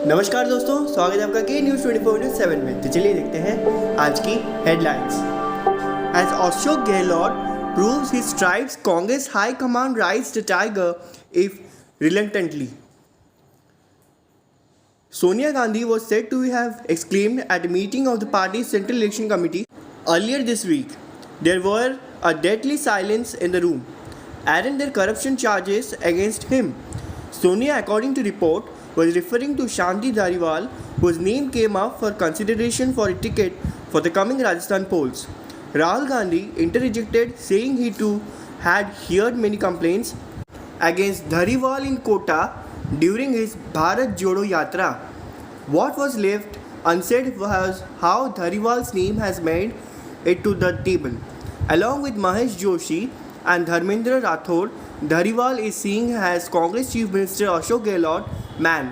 नमस्कार दोस्तों, स्वागत है आपका के न्यूज़ 24/7 में। तो चलिए देखते हैं आज की headlines. As Ashok Gehlot proves his stripes, Congress High Command rides the tiger if reluctantly. Sonia Gandhi was said to have exclaimed at a meeting of the party's Central Election Committee earlier this week. There were a deadly silence in the room. Aren't there corruption charges against him? Sonia, according to report, was referring to Shanti Dhariwal, whose name came up for consideration for a ticket for the coming Rajasthan polls. Rahul Gandhi interjected, saying he too had heard many complaints against Dhariwal in Kota during his Bharat Jodo Yatra. What was left unsaid was how Dhariwal's name has made it to the table. Along with Mahesh Joshi and Dharmendra Rathod, Dhariwal is seen as Congress Chief Minister Ashok Gehlot man.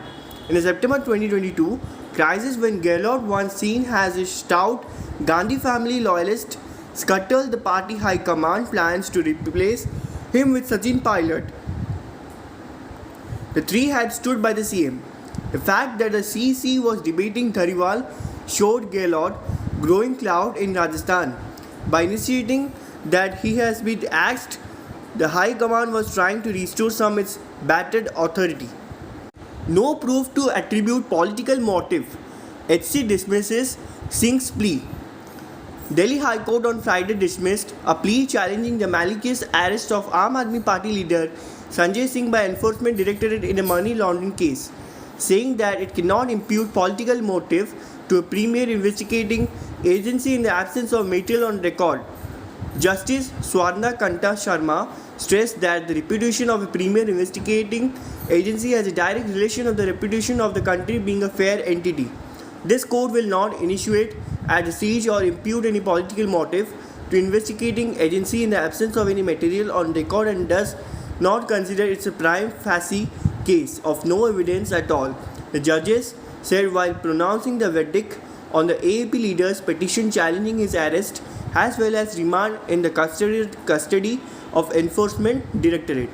In a September 2022 crisis, when Gehlot, once seen as a stout Gandhi family loyalist, scuttled the party high command plans to replace him with Sachin Pilot, the three had stood by the CM. The fact that the CC was debating Dhariwal showed Gehlot growing clout in Rajasthan. By initiating that he has been axed, the High Command was trying to restore some its battered authority. No proof to attribute political motive. HC dismisses Singh's plea. Delhi High Court on Friday dismissed a plea challenging the malicious arrest of Aam Aadmi Party leader Sanjay Singh by Enforcement Directorate in a money laundering case, saying that it cannot impute political motive to a premier investigating agency in the absence of material on record. Justice Swarna Kanta Sharma stressed that the reputation of a premier investigating agency has a direct relation of the reputation of the country being a fair entity. This court will not initiate at the siege or impute any political motive to investigating agency in the absence of any material on record and does not consider it a prima facie case of no evidence at all, the judges said while pronouncing the verdict on the AAP leader's petition challenging his arrest as well as remand in the custody of Enforcement Directorate.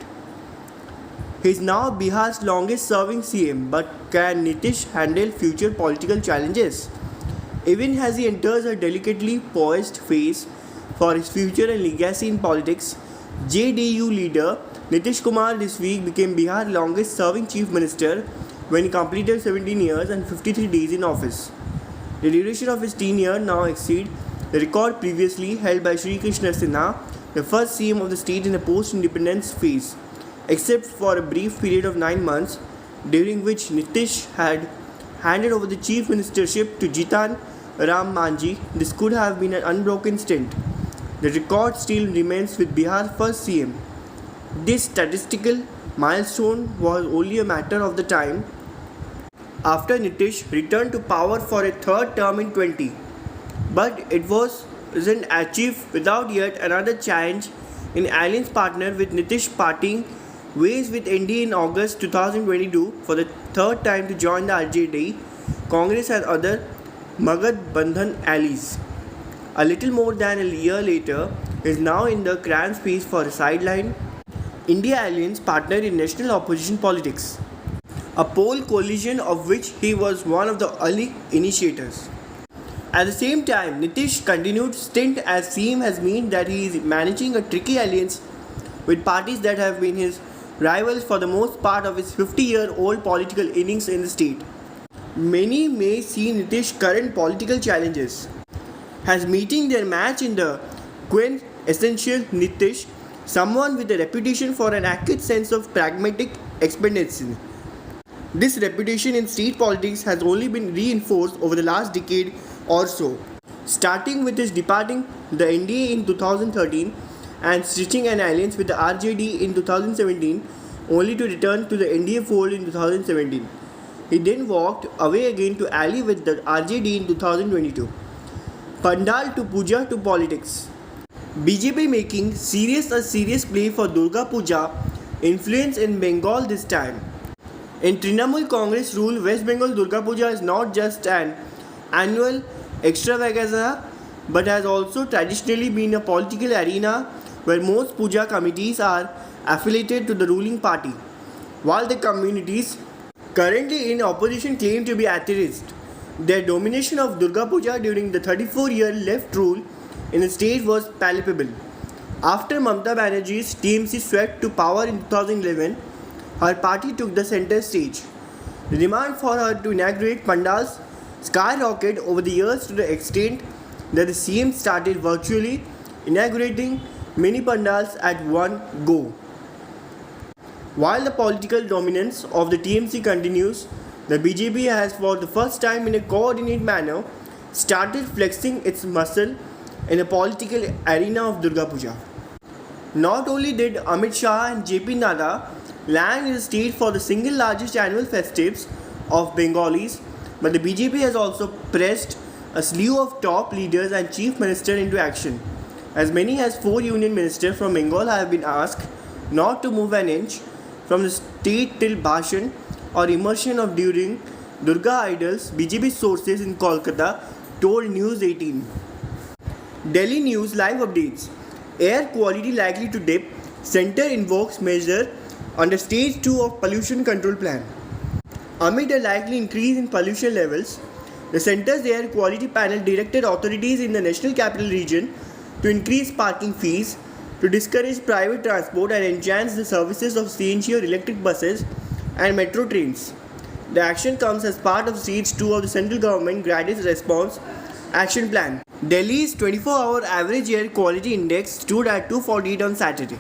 He is now Bihar's longest serving CM, but can Nitish handle future political challenges? Even as he enters a delicately poised phase for his future and legacy in politics, JDU leader Nitish Kumar this week became Bihar's longest serving chief minister when he completed 17 years and 53 days in office. The duration of his tenure now exceeds the record previously held by Sri Krishna Sinha, the first CM of the state in the post-independence phase, except for a brief period of 9 months, during which Nitish had handed over the chief ministership to Jitan Ram Manji. This could have been an unbroken stint. The record still remains with Bihar's first CM. This statistical milestone was only a matter of the time after Nitish returned to power for a third term in 20. But it wasn't achieved without yet another challenge in alliance partner with Nitish parting ways with NDA in August 2022 for the third time to join the RJD, Congress and other Magad Bandhan allies. A little more than a year later, he is now in the cramped space for a sideline India alliance partner in national opposition politics, a poll coalition of which he was one of the early initiators. At the same time, Nitish's continued stint as CM has meant that he is managing a tricky alliance with parties that have been his rivals for the most part of his 50-year-old political innings in the state. Many may see Nitish's current political challenges as meeting their match in the quintessential Nitish, someone with a reputation for an accurate sense of pragmatic expediency. This reputation in state politics has only been reinforced over the last decade or so, starting with his departing the NDA in 2013 and stitching an alliance with the RJD in 2017, only to return to the NDA fold in 2017. He then walked away again to ally with the RJD in 2022. Pandal to Puja to politics. BJP making a serious play for Durga Puja influence in Bengal this time. In Trinamool Congress rule, West Bengal Durga Puja is not just an annual extravaganza but has also traditionally been a political arena where most puja committees are affiliated to the ruling party, while the communities currently in opposition, claim to be atheist. Their domination of Durga Puja during the 34-year left rule in the state was palpable. After Mamata Banerjee's TMC swept to power in 2011, her party took the center stage. The demand for her to inaugurate pandals skyrocketed over the years to the extent that the CM started virtually inaugurating many pandals at one go. While the political dominance of the TMC continues, the BJP has for the first time in a coordinated manner started flexing its muscle in the political arena of Durga Puja. Not only did Amit Shah and JP Nadda land in the state for the single largest annual festives of Bengalis, but the BJP has also pressed a slew of top leaders and chief ministers into action. As many as 4 union ministers from Bengal have been asked not to move an inch from the state till Bhashan or immersion of during Durga idols, BJP sources in Kolkata told News 18. Delhi News live updates. Air quality likely to dip. Centre invokes measure under stage 2 of pollution control plan. Amid a likely increase in pollution levels, the centre's air quality panel directed authorities in the National Capital Region to increase parking fees, to discourage private transport and enhance the services of CNG or electric buses and metro trains. The action comes as part of Stage 2 of the central government Graduate Response Action Plan. Delhi's 24-hour average air quality index stood at 248 on Saturday.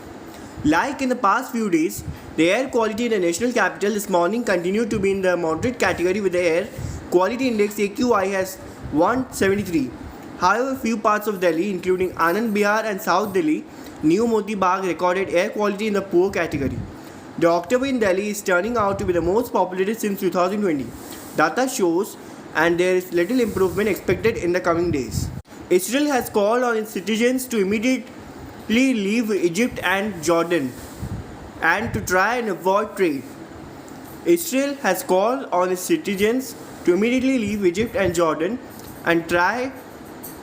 Like in the past few days, the air quality in the national capital this morning continued to be in the moderate category with the air quality index AQI as 173. However, few parts of Delhi, including Anand Bihar and South Delhi, New Moti Bagh recorded air quality in the poor category. The October in Delhi is turning out to be the most populated since 2020. Data shows, and there is little improvement expected in the coming days. Israel has called on its citizens to immediately leave Egypt and Jordan and to try and avoid trade. Israel has called on its citizens to immediately leave Egypt and Jordan and try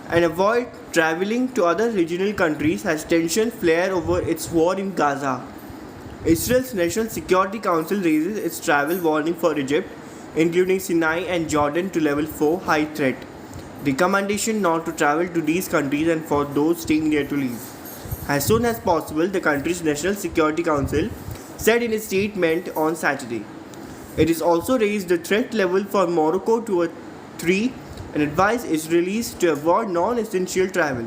and avoid traveling to other regional countries as tensions flare over its war in Gaza. Israel's National Security Council raises its travel warning for Egypt, including Sinai and Jordan, to level 4 high threat. Recommendation not to travel to these countries and for those staying there to leave as soon as possible, the country's National Security Council said in a statement on Saturday. It has also raised the threat level for Morocco to a 3 and advised Israelis to avoid non-essential travel.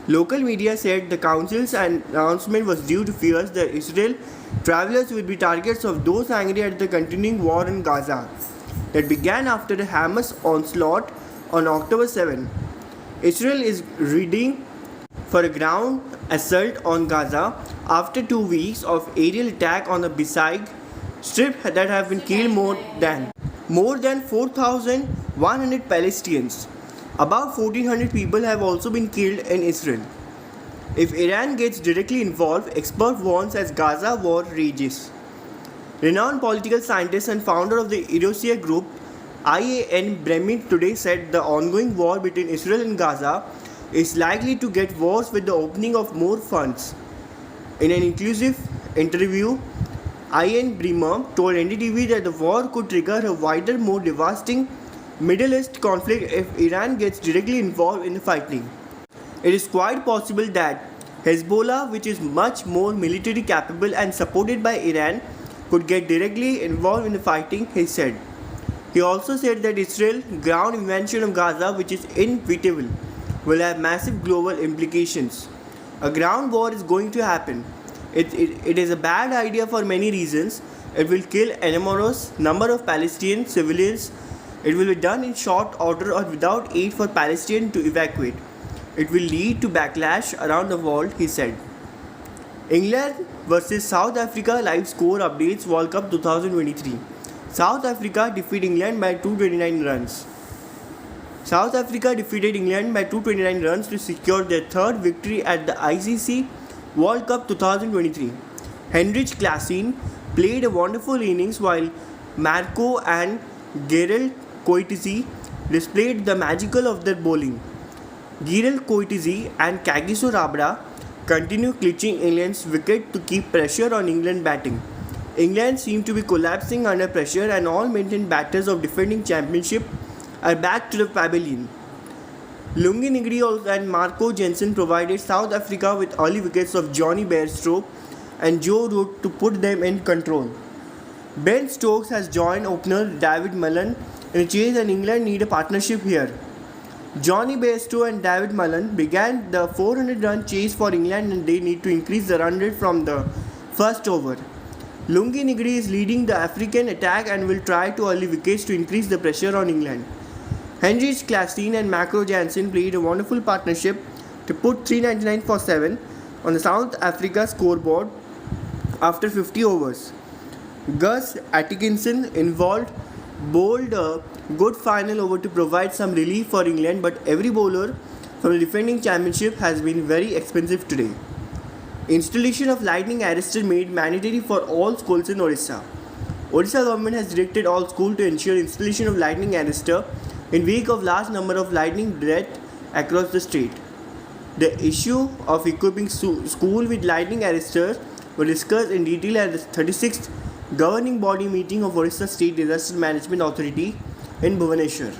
Local media said the council's announcement was due to fears that Israel travelers would be targets of those angry at the continuing war in Gaza that began after the Hamas onslaught on October 7. Israel is readying for a ground assault on Gaza after 2 weeks of aerial attack on the Besaid Strip that have been killed more than 4,100 Palestinians. About 1,400 people have also been killed in Israel. If Iran gets directly involved, expert warns as Gaza war rages. Renowned political scientist and founder of the Eurasia Group, IAN Brehmi, today said the ongoing war between Israel and Gaza is likely to get worse with the opening of more fronts. In an inclusive interview, Ian Bremer told NDTV that the war could trigger a wider, more devastating Middle East conflict if Iran gets directly involved in the fighting. It is quite possible that Hezbollah, which is much more militarily capable and supported by Iran, could get directly involved in the fighting, he said. He also said that Israel's ground invasion of Gaza, which is inevitable, will have massive global implications. A ground war is going to happen. It is a bad idea for many reasons. It will kill an enormous number of Palestinian civilians. It will be done in short order or without aid for Palestinians to evacuate. It will lead to backlash around the world, he said. England versus South Africa live score updates World Cup 2023. South Africa defeated England by 229 runs. South Africa defeated England by 229 runs to secure their third victory at the ICC World Cup 2023. Heinrich Klaassen played a wonderful innings while Marco and Gerald Coetzee displayed the magical of their bowling. Gerald Coetzee and Kagiso Rabada continue clutching England's wicket to keep pressure on England batting. England seem to be collapsing under pressure and all maintained batters of defending championship are back to the pavilion. Lungi Nigri and Marco Jensen provided South Africa with early wickets of Johnny Bairstow and Joe Root to put them in control. Ben Stokes has joined opener David Mullen in a chase and England need a partnership here. Johnny Bairstow and David Mullen began the 400-run chase for England and they need to increase the run rate from the first over. Lungi Nigri is leading the African attack and will try to early wickets to increase the pressure on England. Heinrich Klaassen and Macro Jansen played a wonderful partnership to put 399 for 7 on the South Africa scoreboard after 50 overs. Gus Atkinson involved bowled a good final over to provide some relief for England, but every bowler from the defending championship has been very expensive today. Installation of lightning arrester made mandatory for all schools in Orissa. Orissa government has directed all schools to ensure installation of lightning arrester in wake of large number of lightning deaths across the state. The issue of equipping school with lightning arresters was discussed in detail at the 36th governing body meeting of Orissa State Disaster Management Authority in Bhubaneswar.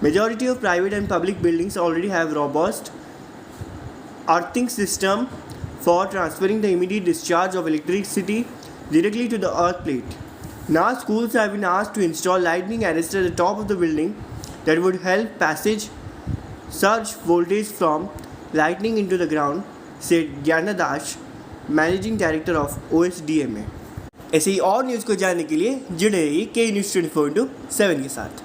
Majority of private and public buildings already have robust earthing system for transferring the immediate discharge of electricity directly to the earth plate. Now schools have been asked to install lightning arrester at the top of the building that would help passage surge voltage from lightning into the ground, said Gyana Dash, Managing Director of OSDMA. ऐसे ही और news को जानने के लिए जुड़े रहिए के news 24/7 के साथ.